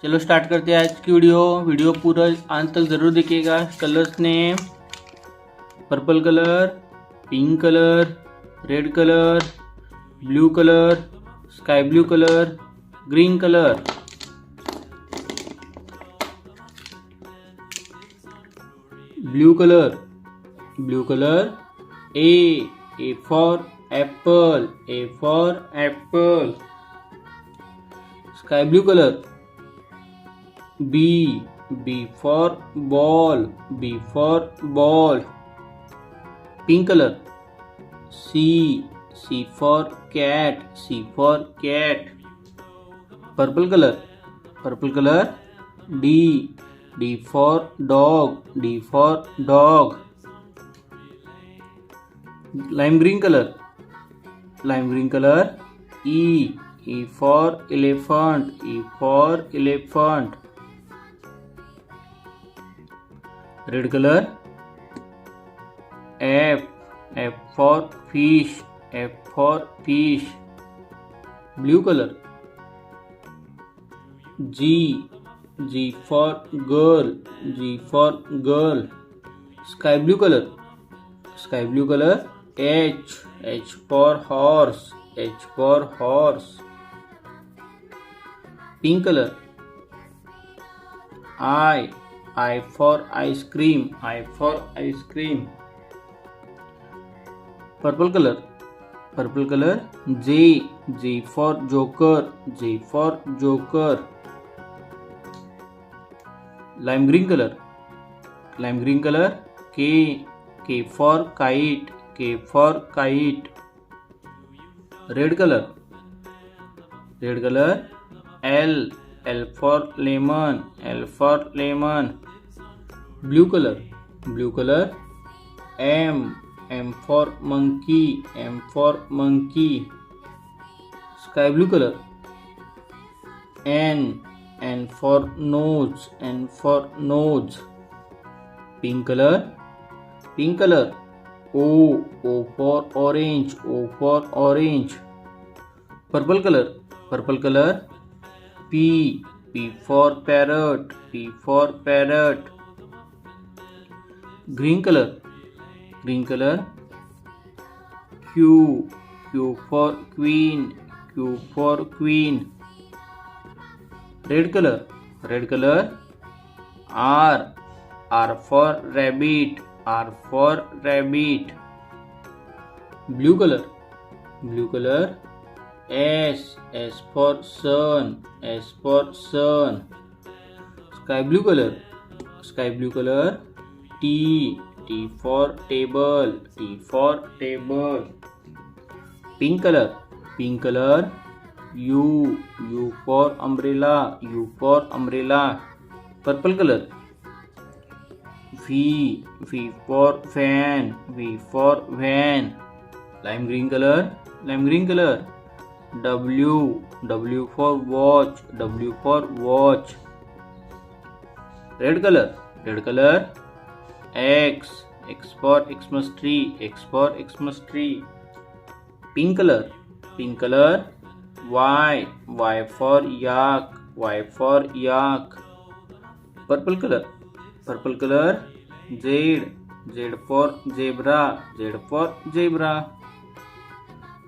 चलो स्टार्ट करते हैं आज की वीडियो पूरा अंत तक जरूर देखिएगा। Colours name purple colour, pink colour, red colour, blue colour, sky blue colour, green colour. Blue colour A for apple, A for apple. Sky blue color B for ball, B for ball. Pink color C for cat, C for cat. Purple color D for dog, D for dog. Lime green color E for elephant, E for elephant. Red color F for fish, F for fish. Blue color G for girl, G for girl. Sky blue color H for horse, H for horse. Pink color I for ice cream, I for ice cream. Purple color J for joker, J for joker. Lime green color K for kite, K for kite. Red color L for lemon, L for lemon. Blue color M for monkey, M for monkey. Sky blue color N for nose, N for nose. Pink color O for orange, O for orange. Purple color P for parrot, P for parrot. Green color Q for queen, Q for queen. Red color R for rabbit, R for rabbit. Blue color S for sun, S for sun. Sky blue color T for table, T for table. Pink color U for umbrella, U for umbrella. Purple color V for fan, V for van. Lime green color W for watch, W for watch. Red color X for Xmas tree, X for Xmas tree. Pink color Y for yak, Y for yak. Purple color Z for zebra, Z for zebra.